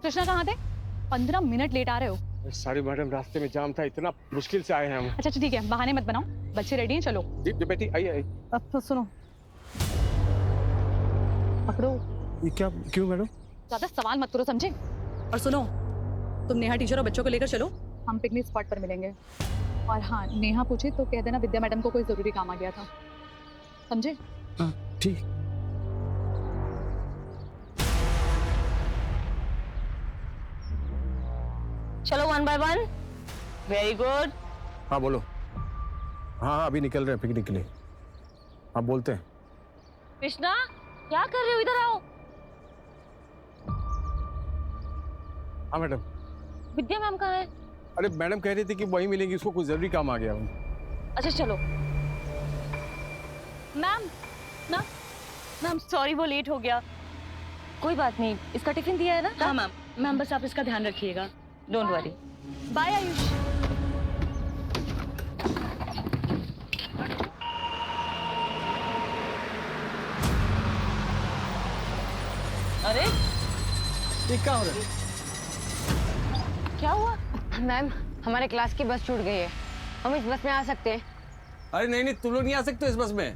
कृष्णा कहाँ थे? 15 minute late आ रहे हो। सॉरी मैडम, रास्ते में जाम था, इतना मुश्किल से आए हैं हम। अच्छा ठीक है, बहाने मत बनाओ। बच्चे रेडी हैं, चलो। जी बेटी आइए आइए। अब तो सुनो, पकड़ो। ये क्या, क्यों मैडम? ज्यादा सवाल मत करो, समझे? और सुनो, तुम नेहा टीचर और बच्चों को लेकर चलो, हम पिकनिक स्पॉट पर मिलेंगे। और हाँ, नेहा पूछे तो कह देना विद्या मैडम को कोई जरूरी काम आ गया था, समझे? हाँ ठीक। चलो 1 by 1। Very good. हाँ बोलो। हाँ अभी निकल रहे हैं पिकनिक के लिए। हाँ बोलते हैं। कृष्णा, क्या कर रहे हो? इधर आओ। हाँ मैडम। विद्या मैम कहाँ है? अरे मैडम कह रही थी कि वहीं मिलेंगी, उसको कुछ जरूरी काम आ गया। अच्छा चलो। मैम ना मैम सॉरी, वो लेट हो गया। कोई बात नहीं, इसका टिफिन दिया है ना? हाँ मैम। मैम बस आप इसका ध्यान रखिएगा, डोंट वरी। बाय आयुष। अरे ये क्या हो रहा है? क्या हुआ? मैम, हमारे क्लास की बस छूट गई है, हम इस बस में आ सकते हैं? अरे नहीं नहीं, तुम लोग नहीं आ सकते इस बस में,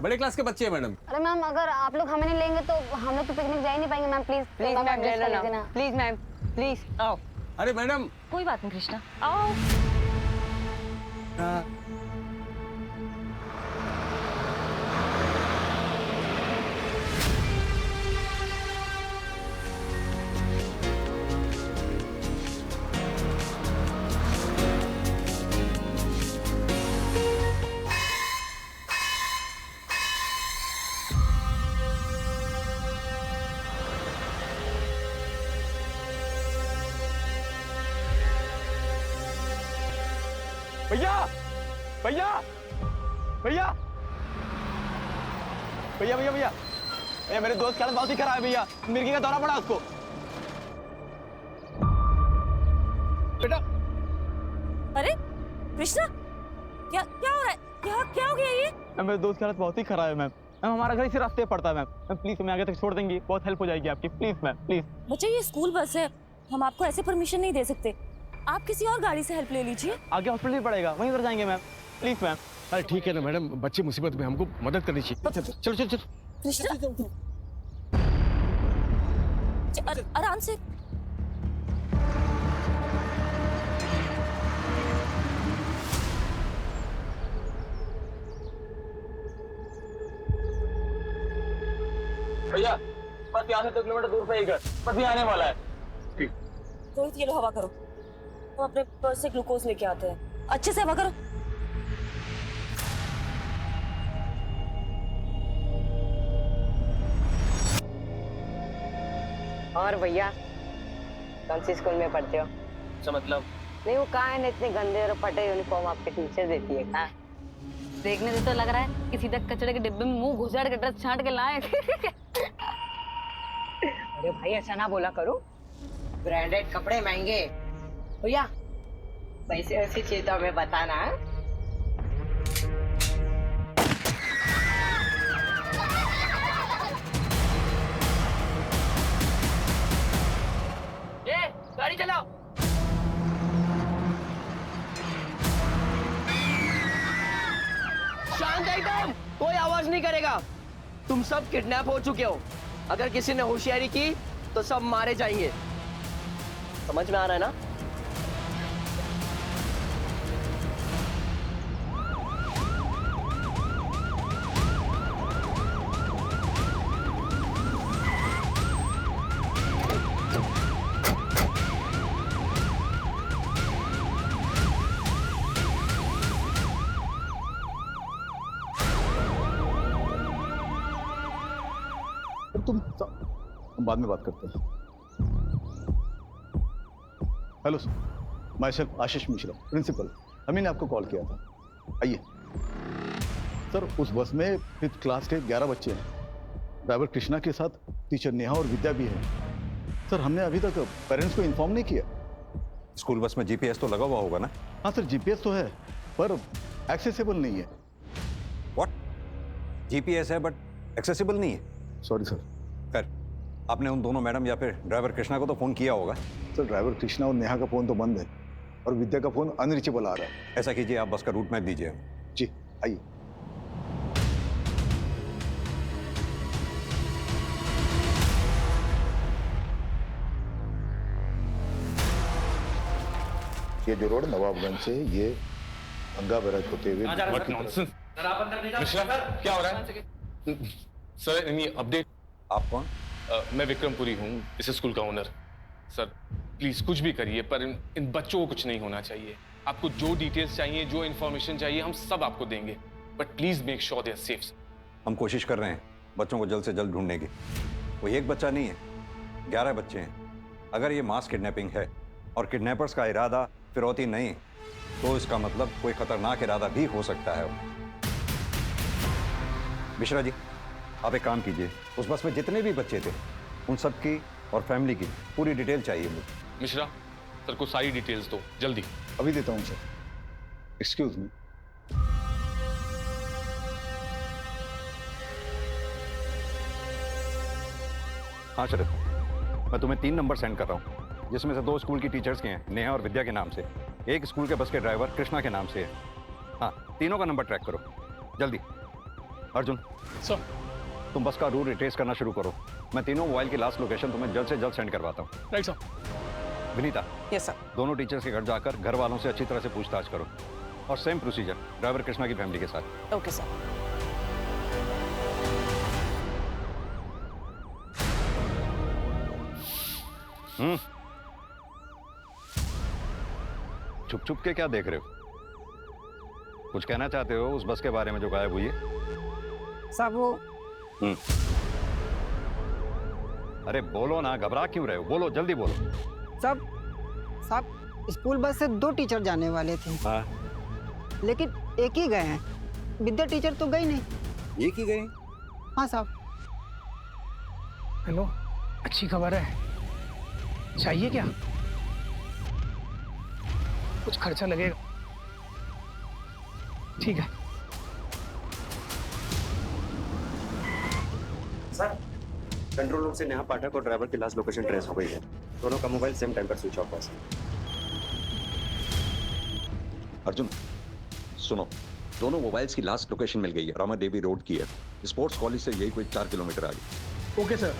बड़े क्लास के बच्चे हैं मैडम। अरे मैम, अगर आप लोग हमें नहीं लेंगे तो हम लोग तो पिकनिक जा ही नहीं पाएंगे। मैम प्लीज प्लीज मैम, ले लेना। प्लीज मैम, प्लीज आओ। अरे मैडम। कोई बात नहीं कृष्णा, आओ। भैया भैया भैया भैया भैया भैया भैया, मेरे दोस्त की हालत बहुत ही खराब है भैया, मिर्गी का दौरा पड़ा उसको। बेटा। अरे कृष्णा, क्या क्या हो रहा है? क्या हो गया ये? मेरे दोस्त की हालत बहुत ही खराब है मैम। हमारा घर इसी रास्ते पड़ता है मैम। प्लीज हमें आगे तक छोड़ देंगी, बहुत हेल्प हो जाएगी आपकी। Please ma'am, please. बच्चे ये स्कूल बस है, हम आपको ऐसे परमिशन नहीं दे सकते। आप किसी और गाड़ी से हेल्प ले लीजिए। आगे हॉस्पिटल ही पड़ेगा, वहीं पर जाएंगे मैम। Please ma'am. अरे ठीक है ना मैडम, बच्चे मुसीबत में, हमको मदद करनी चाहिए। चलो चलो चलो। कृष्णा, आराम से। भैया बस यहाँ से 2 किलोमीटर दूर पे ही घर, बस ही आने वाला है। ठीक। रोहित ये लो, हवा करो। हम अपने पर्स से ग्लूकोज लेके आते हैं, अच्छे से हवा करो। और भैया, कौन सी स्कूल में पढ़ते हो? अच्छा मतलब? नहीं, वो कहाँ है इतने गंदे और फटे यूनिफॉर्म आपके टीचर देती है? कहाँ? देखने से तो लग रहा है किसी तक कचरे के डिब्बे में मुंह घुसाड़ के ड्रेस छांट के लाए। अरे भाई, ऐसा ना बोला करो, ब्रांडेड कपड़े महंगे। भैया पैसे वैसे चाहिए तो हमें बताना। गाड़ी चलाओ। शांत एकदम, कोई आवाज नहीं करेगा। तुम सब किडनैप हो चुके हो। अगर किसी ने होशियारी की तो सब मारे जाएंगे। समझ में आ रहा है ना? हम बाद में बात करते हैं। Hello sir, my self Ashish Mishra, principal. Amin ने आपको कॉल किया था, आइए। सर, उस बस में 5th क्लास के 11 बच्चे हैं। ड्राइवर कृष्णा के साथ टीचर नेहा और विद्या भी है। सर, हमने अभी तक पेरेंट्स को इन्फॉर्म नहीं किया। स्कूल बस में जीपीएस तो लगा हुआ होगा ना? हाँ सर, जीपीएस तो है पर एक्सेसिबल नहीं है। व्हाट? जीपीएस है बट एक्सेसिबल नहीं है? Sorry sir. खैर, आपने उन दोनों मैडम या फिर ड्राइवर कृष्णा को तो फोन किया होगा। सर ड्राइवर कृष्णा और नेहा का फोन तो बंद है और विद्या का फोन अनरीचेबल आ रहा है। ऐसा कीजिए, आप बस का रूट मैप दीजिए। जी आइए। ये जो रोड नवाबगंज से ये गंगा बैराज होते हुए मिश्रा, क्या हो रहा है? Sir any update? आप कौन? मैं विक्रमपुरी हूँ, इस स्कूल का ओनर। सर प्लीज कुछ भी करिए, पर इन बच्चों को कुछ नहीं होना चाहिए। आपको जो डिटेल्स चाहिए, जो इन्फॉर्मेशन चाहिए, हम सब आपको देंगे, but please make sure they are safe. हम कोशिश कर रहे हैं बच्चों को जल्द से जल्द ढूंढने की। कोई एक बच्चा नहीं है, 11 बच्चे हैं। अगर ये मास किडनैपिंग है और किडनैपर्स का इरादा फिरौती नहीं, तो इसका मतलब कोई खतरनाक इरादा भी हो सकता है। मिश्रा जी, आप एक काम कीजिए, उस बस में जितने भी बच्चे थे उन सब की और फैमिली की पूरी डिटेल चाहिए मुझे। मिश्रा सर को सारी डिटेल्स दो जल्दी। अभी देता हूँ सर। Excuse me. हाँ शरद, मैं तुम्हें 3 नंबर सेंड कर रहा हूँ, जिसमें से 2 स्कूल की टीचर्स के हैं, नेहा और विद्या के नाम से। एक स्कूल के बस के ड्राइवर कृष्णा के नाम से है। हाँ, तीनों का नंबर ट्रैक करो जल्दी। अर्जुन सर, तुम बस का रूट रिट्रेस करना शुरू करो। मैं तीनों मोबाइल की लास्ट लोकेशन तुम्हें जल्द से जल्द सेंड करवाता हूँ। Right sir. Vinita, yes sir. दोनों टीचर्स के घर जाकर घर वालों से अच्छी तरह से पूछताछ करो, और सेम प्रोसीजर ड्राइवर कृष्णा की फैमिली के साथ। Okay sir. छुप छुप के क्या देख रहे हो? कुछ कहना चाहते हो उस बस के बारे में जो गायब हुई है? सब वो अरे बोलो ना, घबरा क्यों रहे हो? बोलो, जल्दी बोलो। सब स्कूल बस से 2 टीचर जाने वाले थे। हाँ, लेकिन एक ही गए हैं। विद्या टीचर तो गई नहीं। एक ही गए? हाँ साहब। हेलो, अच्छी खबर है। चाहिए क्या? कुछ खर्चा लगेगा। ठीक है सर। कंट्रोल रूम से नेहा पाठक और ड्राइवर की लास्ट लोकेशन ट्रेस हो गई है। दोनों का मोबाइल सेम टाइम पर स्विच ऑफ है। अर्जुन सुनो, दोनों मोबाइल्स की लास्ट लोकेशन मिल गई है, रामा देवी रोड की है। स्पोर्ट्स कॉलेज से यही कोई 4 किलोमीटर आगे। Okay sir.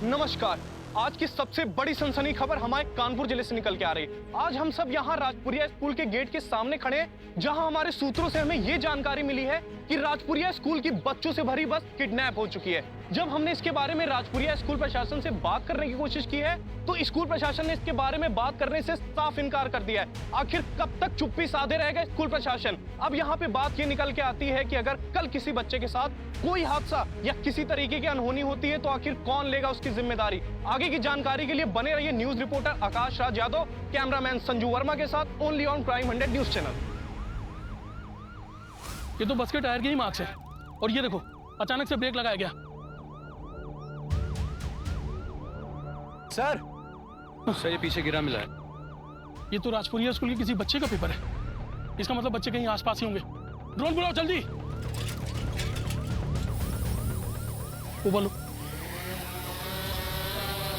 नमस्कार, आज की सबसे बड़ी सनसनी खबर हमारे कानपुर जिले से निकल के आ रही है। आज हम सब यहाँ राजपुरिया स्कूल के गेट के सामने खड़े हैं, जहाँ हमारे सूत्रों से हमें ये जानकारी मिली है कि राजपुरिया स्कूल की बच्चों से भरी बस किडनैप हो चुकी है। जब हमने इसके बारे में राजपुरिया स्कूल प्रशासन से बात करने की कोशिश की है, तो स्कूल प्रशासन ने इसके बारे में बात करने से साफ इनकार कर दिया है। आखिर कब तक चुप्पी साधे रहेगा स्कूल प्रशासन? अब यहाँ पे बात ये निकल के आती है कि अगर कल किसी बच्चे के साथ कोई हादसा या किसी तरीके की अनहोनी होती है, तो आखिर कौन लेगा उसकी जिम्मेदारी? आगे की जानकारी के लिए बने रहिए news reporter Akash Raj Yadav, cameraman Sanju Verma के साथ, only on prime 100 news channel. ये तो बस के टायर के ही मार्क्स है, और ये देखो अचानक से ब्रेक लगाया गया। सर सर, ये पीछे गिरा मिला है। ये तो राजपुरिया स्कूल के किसी बच्चे का पेपर है। इसका मतलब बच्चे कहीं आसपास ही होंगे। ड्रोन बुलाओ जल्दी। वो बोलो।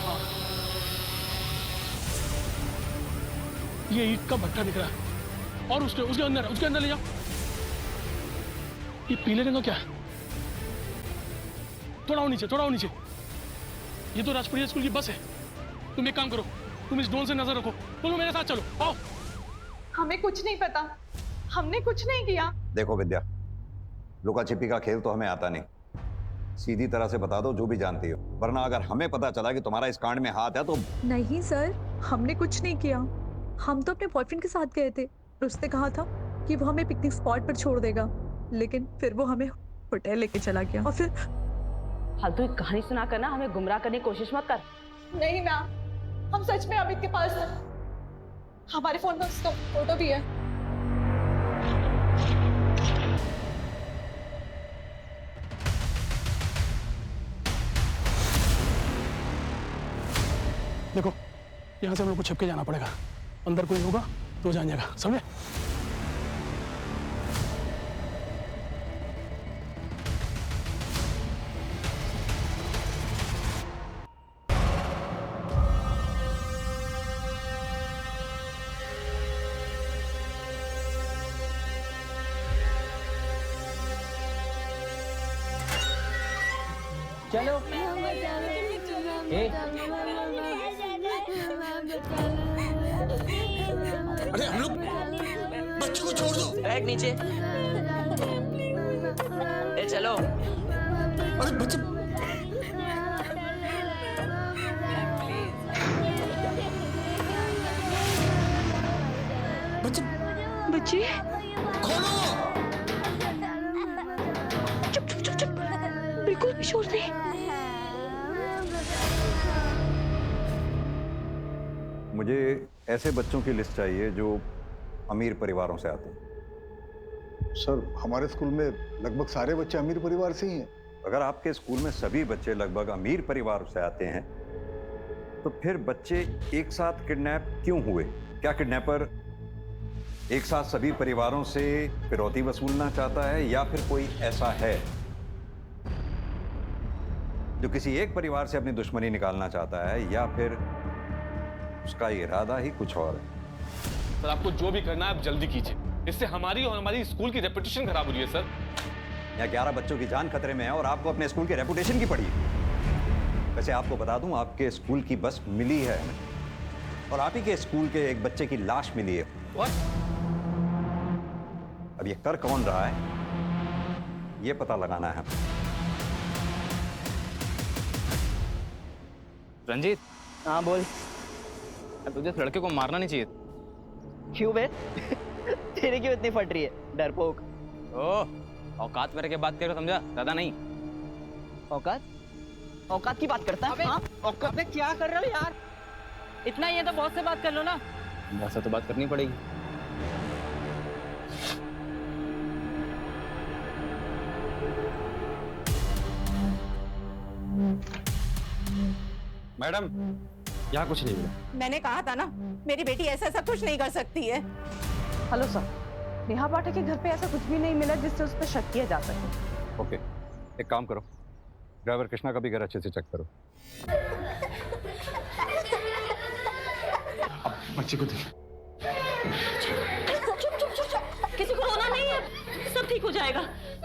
हाँ। ये ईंट का भट्टा दिख रहा है, और उसके अंदर ले जाओ। ये पीले रंग का क्या है? थोड़ा और नीचे। ये तो राजपुरिया स्कूल की बस है। तुम एक काम करो, तुम इस ड्रोन से नजर रखो, तुम मेरे साथ चलो, आओ। हमें कुछ नहीं पता, हमने कुछ नहीं किया। देखो विद्या, लुका छिपी का खेल तो हमें आता नहीं। सीधी तरह से बता दो जो भी जानती हो, वरना अगर हमें पता चला कि तुम्हारा इस कांड में हाथ है तो। नहीं सर, हमने कुछ नहीं किया। हम तो अपने बॉयफ्रेंड के साथ गए थे और उसने कहा था कि वो हमें पिकनिक स्पॉट पर छोड़ देगा, लेकिन फिर वो हमें होटल लेके चला गया। और फिर फालतू एक कहानी सुना कर ना हमें गुमराह करने की कोशिश मत कर। नहीं मैम, हम सच में अमित के पास थे। हमारे फोन में उसका फोटो भी है। देखो, यहाँ से हम लोग को छिपके जाना पड़ेगा। अंदर कोई होगा तो जान जाएगा, समझे? चलो अरे हम लोग बच्चों को छोड़ दो। बैग नीचे। ए चलो। अरे बच्चे बच्चे खोलो। चुप चुप चुप चुप, बिल्कुल भी शोर नहीं। मुझे ऐसे बच्चों की लिस्ट चाहिए जो अमीर परिवारों से आते हैं। सर हमारे स्कूल में लगभग सारे बच्चे अमीर परिवार से ही हैं। अगर आपके स्कूल में सभी बच्चे लगभग अमीर परिवार से आते हैं तो फिर बच्चे एक साथ किडनैप क्यों हुए? क्या किडनैपर एक साथ सभी परिवारों से फिरौती वसूलना चाहता है या फिर कोई ऐसा है जो किसी एक परिवार से अपनी दुश्मनी निकालना चाहता है या फिर उसका इरादा ही कुछ और है? सर आपको जो भी करना है आप जल्दी कीजिए, इससे हमारी और हमारी स्कूल की रेपुटेशन खराब हो रही है सर। यहाँ 11 बच्चों की जान खतरे में है और आपको अपने स्कूल के रेपुटेशन की पड़ी है। वैसे आपको बता दूं आपके स्कूल की बस मिली है और आप ही के स्कूल के एक बच्चे की लाश मिली है। अब ये कर कौन रहा है ये पता लगाना है। रंजीत। हाँ बोल। तुझे इस लड़के को मारना नहीं चाहिए। क्यों बे? तेरी क्यों इतनी फट रही है डरपोक? ओह औकात मेरे के बात करो, समझा? ज्यादा नहीं। औकात? औकात की बात करता है? हाँ? औकात में क्या कर रहे हो यार? इतना ही है तो बॉस से बात कर लो ना। बॉस से तो बात करनी पड़ेगी। मैडम यहाँ कुछ नहीं मिला। मैंने कहा था ना मेरी बेटी ऐसा सब कुछ नहीं कर सकती है। हेलो सर, नेहा पाठक के घर पे ऐसा कुछ भी नहीं मिला जिससे उस पर शक किया जा सके। ओके, एक काम करो, ड्राइवर कृष्णा का भी घर अच्छे से चेक करो। बच्चे को देख। चुप चुप चुप चुप, किसी को रोना नहीं है, सब ठीक हो जाएगा।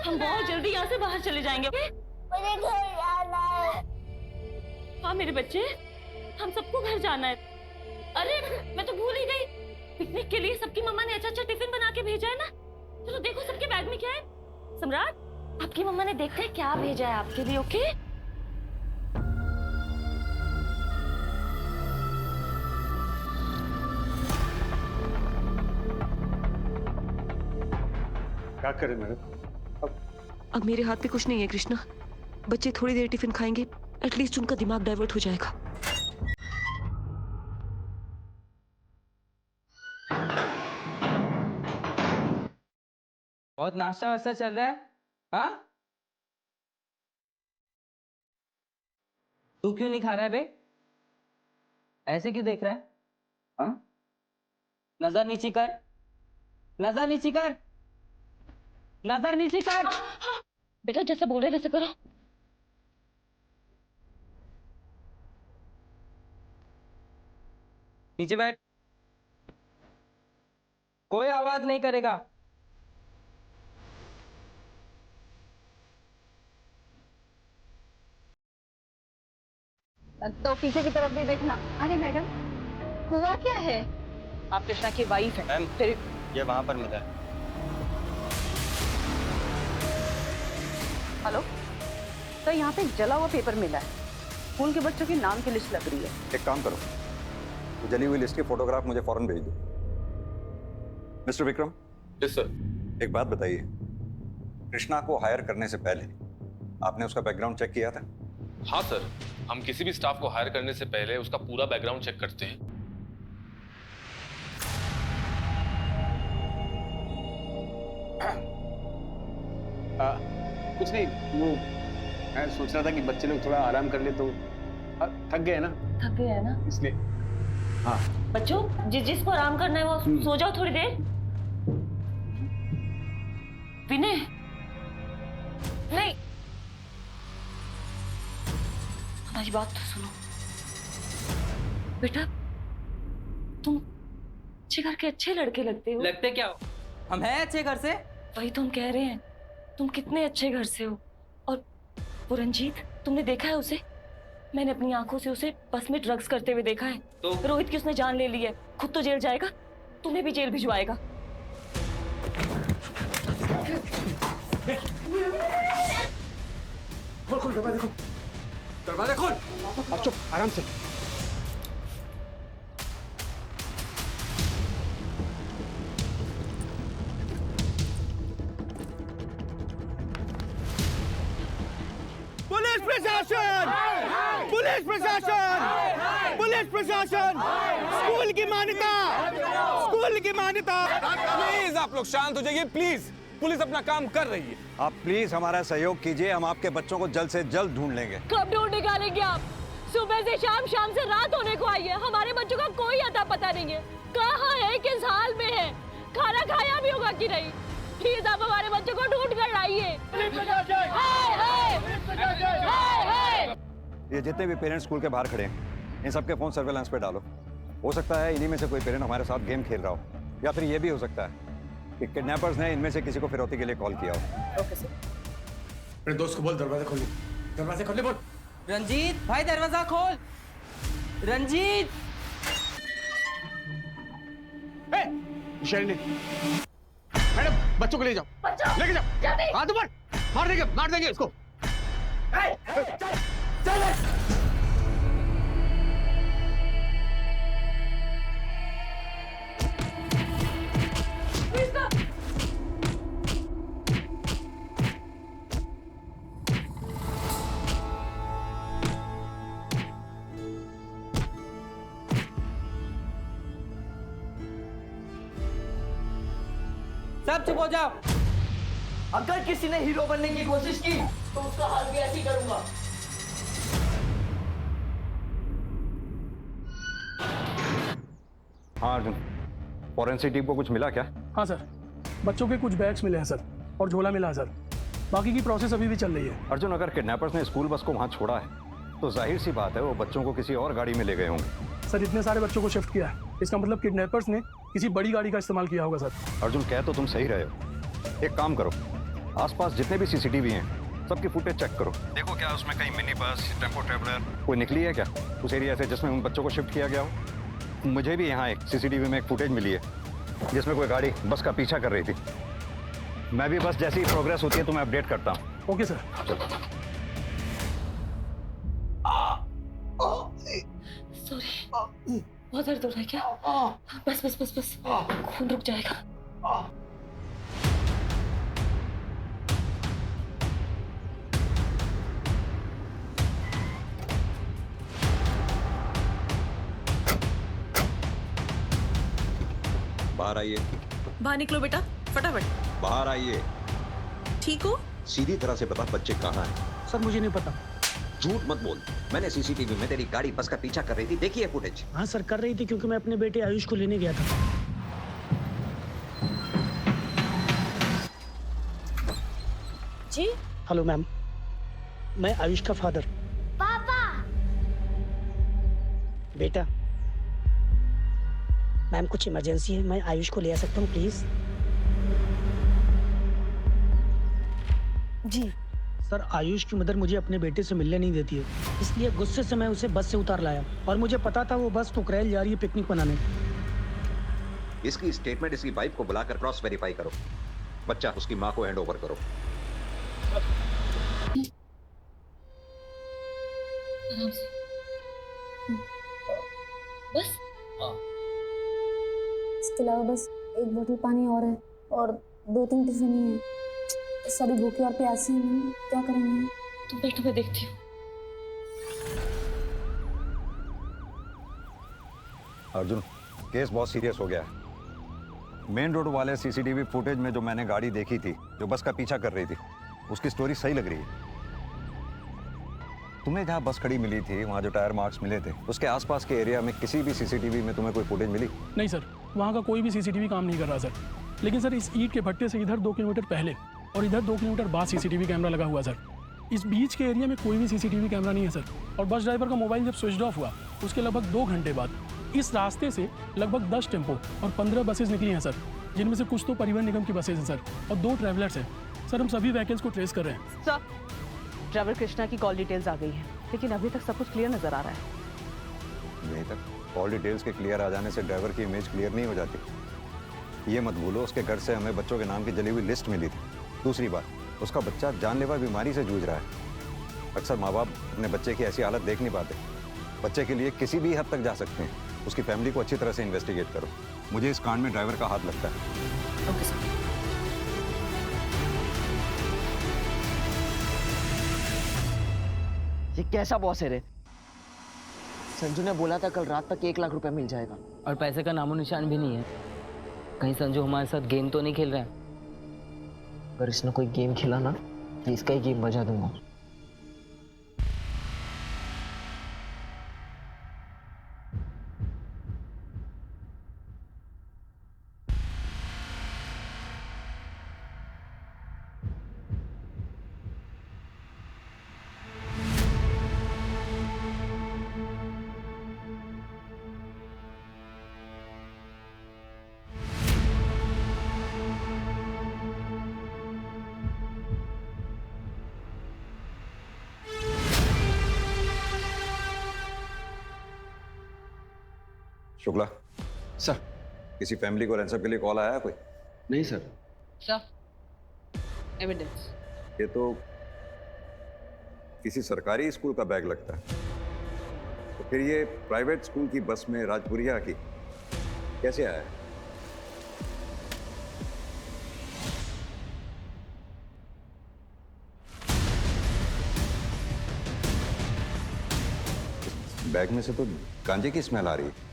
हम बहुत जल्दी यहाँ से बाहर चले जाएंगे। मुझे घर जाना है। हाँ मेरे बच्चे, हम सबको घर जाना है। अरे मैं तो भूल ही गई, पिकनिक के लिए सबकी मम्मा ने अच्छा अच्छा टिफिन बना के भेजा है ना। चलो देखो सबके बैग में क्या है। सम्राट, आपकी मम्मा ने देखते हैं क्या भेजा है आपके लिए। ओके क्या करें मैडम? अब मेरे हाथ में कुछ नहीं है कृष्णा। बच्चे थोड़ी देर टिफिन खाएंगे, एटलीस्ट उनका दिमाग डाइवर्ट हो जाएगा। बहुत नाश्ता वास्ता चल रहा है? हाँ? तू क्यों नहीं खा रहा है बे? ऐसे क्यों देख रहा है? हाँ? नजर नीचे कर, नजर नीचे कर, नजर नीचे कर। बेटा जैसे बोल रहे वैसे करो। नीचे बैठ, कोई आवाज नहीं करेगा। तो पीछे की तरफ भी देखना। अरे मैडम, हुआ क्या है? आप कृष्णा की वाइफ है। मैम, फिर ये वहां पर मिला है। हेलो, तो यहाँ पे जला हुआ पेपर मिला है, स्कूल के बच्चों के नाम की लिस्ट लग रही है। एक काम करो, तो जली हुई लिस्ट के फोटोग्राफ मुझे फौरन भेज दो। मिस्टर विक्रम। Yes sir. एक बात बताइए, कृष्णा को हायर करने से पहले आपने उसका बैकग्राउंड चेक किया था? हाँ सर, हम किसी भी स्टाफ को हायर करने से पहले उसका पूरा बैकग्राउंड चेक करते हैं। कुछ नहीं, वो मैं सोच रहा था कि बच्चे लोग थोड़ा आराम कर ले तो थक गए ना। थक गए है ना इसलिए। हाँ बच्चों, जिसको आराम करना है वो सो जाओ थोड़ी देर। विनय, नहीं, हमारी बात तो सुनो। बेटा तुम अच्छे घर के अच्छे लड़के लगते हो। लगते क्या हो? हम हैं अच्छे घर से। वही तो हम कह रहे हैं, तुम कितने अच्छे घर से हो। और वो रंजीत, तुमने देखा है उसे? मैंने अपनी आंखों से उसे बस में ड्रग्स करते हुए देखा है। तो रोहित की उसने जान ले ली है, खुद तो जेल जाएगा, तुम्हें भी जेल भिजवाएगा। खोल खोल दरवाजा खोल, दरवाजा खोल। अब चुप, आराम से। पुलिस प्रशासन, पुलिस प्रशासन, पुलिस प्रशासन, स्कूल की मान्यता, स्कूल की मान्यता। प्लीज आप लोग शांत हो जाइए, प्लीज। पुलिस अपना काम कर रही है। आप प्लीज हमारा सहयोग कीजिए, हम आपके बच्चों को जल्द से जल्द ढूंढ लेंगे। कब ढूंढ निकालेंगे आप? सुबह से शाम, शाम से रात होने को आई है, हमारे बच्चों का कोई अता पता नहीं है। कहाँ है, किस हाल में है, खाना खाया भी होगा कि नहीं? प्लीज आप हमारे बच्चों को ढूंढ कर लाइए। ये जितने भी पेरेंट्स स्कूल के बाहर खड़े हैं, इन सबके फोन सर्वेलेंस पे डालो। हो सकता है इन्हीं में से कोई पेरेंट हमारे साथ गेम खेल रहा हो, या फिर ये भी हो सकता है कि किडनैपर्स ने इनमें से किसी को फिरौती के लिए कॉल किया हो। Okay sir. अपने दोस्त को बोल दरवाजा खोलने, दरवाजा खोलने बोल। रंजीत भाई दरवाजा खोल। रंजीत मैडम बच्चों को ले जाओ, लेके जाओ। हाथ ऊपर, मार देंगे इसको। सब चुप हो जाओ। अगर किसी ने हीरो बनने की कोशिश की तो उसका हाल भी ऐसे ही करूंगा। हाँ अर्जुन, फॉरेंसिक टीम को कुछ मिला क्या? हाँ सर, बच्चों के कुछ बैग्स मिले हैं सर, और झोला मिला है सर। बाकी की प्रोसेस अभी भी चल रही है। अर्जुन, अगर किडनैपर्स ने स्कूल बस को वहाँ छोड़ा है तो जाहिर सी बात है वो बच्चों को किसी और गाड़ी में ले गए होंगे। सर इतने सारे बच्चों को शिफ्ट किया है, इसका मतलब किडनैपर्स ने किसी बड़ी गाड़ी का इस्तेमाल किया होगा सर। अर्जुन, कह तो तुम सही रहे हो। एक काम करो, आसपास जितने भी सीसीटीवी हैं सबकी फुटेज चेक करो। देखो क्या उसमें कहीं मिनी बस, टेम्पो ट्रेवलर कोई निकली है क्या उस एरिया से जिसमें उन बच्चों को शिफ्ट किया गया हो। मुझे भी यहाँ एक सीसीटीवी में एक फुटेज मिली है जिसमें कोई गाड़ी बस का पीछा कर रही थी। मैं भी बस जैसी प्रोग्रेस होती है तो मैं अपडेट करता हूँ। Okay sir. सॉरी, बहुत दर्द हो रहा है क्या? बस बस बस बस, खून रुक जाएगा। बाहर आइए। बाहर निकलो बेटा, फटाफट। बाहर आइए। ठीक हो? सीधी तरह से बता बच्चे कहाँ हैं? सर मुझे नहीं पता। झूठ मत बोल। मैंने सीसीटीवी में तेरी गाड़ी बस का पीछा कर रही थी, देखिए फुटेज। हाँ सर, कर रही थी क्योंकि मैं अपने बेटे आयुष को लेने गया था। जी हेलो मैम, मैं आयुष का फादर। पापा। बेटा मैम, कुछ इमरजेंसी है, मैं आयुष को ले आ सकता हूँ प्लीज? जी सर, आयुष की मदर मुझे अपने बेटे से मिलने नहीं देती है, इसलिए गुस्से से मैं उसे बस से उतार लाया, और मुझे पता था वो बस टुकरेल जा रही है पिकनिक मनाने। इसकी स्टेटमेंट इसकी वाइफ को बुलाकर क्रॉस वेरीफाई करो। बच्चा उसकी माँ को हैंड ओवर करो। आराम से। बस इसके अलावा बस एक बोतल पानी और है, और 2-3 टिफिन ही है। सभी भूखे और प्यासे हैं मैम, क्या करेंगे? तुम बैठो, मैं देखती हूँ। अर्जुन, केस बहुत सीरियस हो गया है। मेन रोड वाले सीसीटीवी फुटेज में जो मैंने गाड़ी देखी थी जो बस का पीछा कर रही थी, उसकी स्टोरी सही लग रही है। तुम्हें जहाँ बस खड़ी मिली थी वहाँ जो टायर मार्क्स मिले थे, उसके आसपास के एरिया में किसी भी सीसीटीवी में तुम्हें कोई फुटेज मिली? नहीं सर, वहाँ का कोई भी सीसीटीवी काम नहीं कर रहा सर। लेकिन सर, इस ईंट के भट्टे से इधर 2 किलोमीटर पहले और इधर 2 किलोमीटर बाद सीसीटीवी कैमरा लगा हुआ सर। इस बीच के एरिया में कोई भी सीसीटीवी कैमरा नहीं है सर। और बस ड्राइवर का मोबाइल जब स्विच ऑफ हुआ उसके लगभग 2 घंटे बाद इस रास्ते से लगभग 10 टेम्पो और 15 बसेज निकली हैं सर, जिनमें से कुछ तो परिवहन निगम की बसेज हैं सर, और 2 ट्रैवलर्स हैं सर। हम सभी व्हीकल्स को ट्रेस कर रहे हैं। सर, ड्राइवर कृष्णा की कॉल डिटेल्स आ गई हैं, लेकिन अभी तक सब कुछ क्लियर नजर आ रहा है। यहीं तक कॉल डिटेल्स के क्लियर आ जाने से ड्राइवर की इमेज क्लियर नहीं हो जाती। ये मत भूलो उसके घर से हमें बच्चों के नाम की जली हुई लिस्ट मिली थी। दूसरी बात, उसका बच्चा जानलेवा बीमारी से जूझ रहा है। अक्सर माँ बाप अपने बच्चे की ऐसी हालत देख नहीं पाते। बच्चे के लिए किसी भी हद तक जा सकते हैं। उसकी फैमिली को अच्छी तरह से इन्वेस्टिगेट करो। मुझे इस कांड में ड्राइवर का हाथ लगता है। Okay sir. ये कैसा बॉस है रे? संजू ने बोला था कल रात तक 1 लाख रुपए मिल जाएगा। और पैसे का नामो निशान भी नहीं है। कहीं संजू हमारे साथ गेम तो नहीं खेल रहा है? अगर इसने कोई गेम खेला ना तो इसका ही गेम बजा दूंगा। शुक्ला सर, किसी फैमिली को रैंसम के लिए कॉल आया कोई? नहीं सर। Sir, evidence. ये तो किसी सरकारी स्कूल का बैग लगता है। तो फिर ये प्राइवेट स्कूल की बस में राजपुरिया की कैसे आया? बैग में से तो गांजे की स्मेल आ रही है।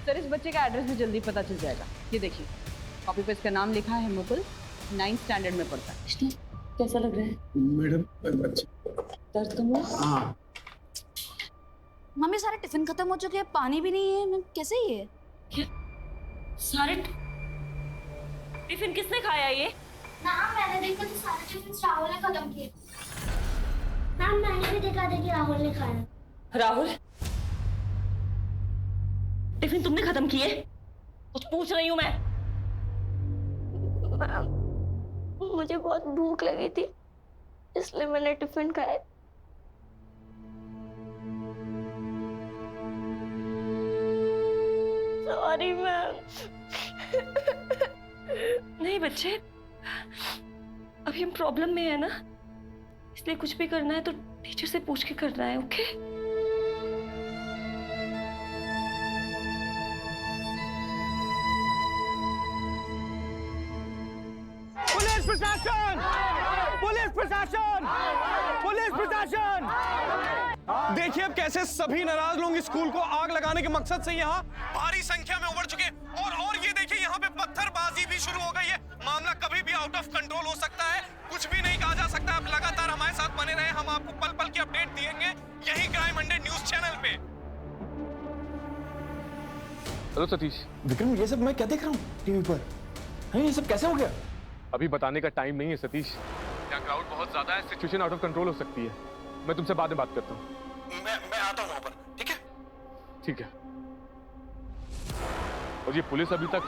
सर, इस बच्चे का एड्रेस भी जल्दी पता चल जाएगा। ये देखिए, कॉपी पे इसका नाम लिखा है मुकुल, 9th स्टैंडर्ड में पढ़ता है। कैसा लग रहा है? मैडम दर्द कम हुआ? हाँ। मम्मी सारे टिफिन खत्म हो चुके हैं, पानी भी नहीं है। कैसे ये? क्या? सारे टिफिन किसने खाया ये? मैम, मैंने देखा तो सारे टिफिन राहुल ने खत्म किए। मैम, मैंने भी देखा था कि राहुल ने खाया। राहुल, टिफिन तुमने खत्म किए? कुछ पूछ रही हूँ मैं। मुझे बहुत भूख लगी थी, इसलिए मैंने टिफिन खाया। Sorry ma'am. नहीं बच्चे, अभी हम प्रॉब्लम में है ना, इसलिए कुछ भी करना है तो टीचर से पूछ के करना है। ओके? पुलिस प्रशासन! पुलिस प्रशासन! पुलिस प्रशासन! देखिए अब कैसे सभी नाराज लोग स्कूल को आग लगाने के मकसद से यहाँ भारी संख्या में उमड़ चुके और ये देखिए यहाँ पे पत्थरबाजी भी शुरू हो गई है। मामला कभी भी आउट ऑफ कंट्रोल हो सकता है, कुछ भी नहीं कहा जा सकता। आप लगातार हमारे साथ बने रहे, हम आपको पल पल की अपडेट देंगे यही क्राइम 100 न्यूज चैनल पे। हेलो सतीश। विक्रम, ये सब मैं क्या देख रहा हूँ टीवी पर? ये सब कैसे हो गया? अभी बताने का टाइम नहीं है सतीश। यहाँ क्राउड बहुत ज्यादा है, सिचुएशन आउट ऑफ कंट्रोल हो सकती है। मैं तुमसे बाद में बात करता हूँ। मैं आता हूँ वहाँ पर, ठीक है? ठीक है। और ये पुलिस अभी तक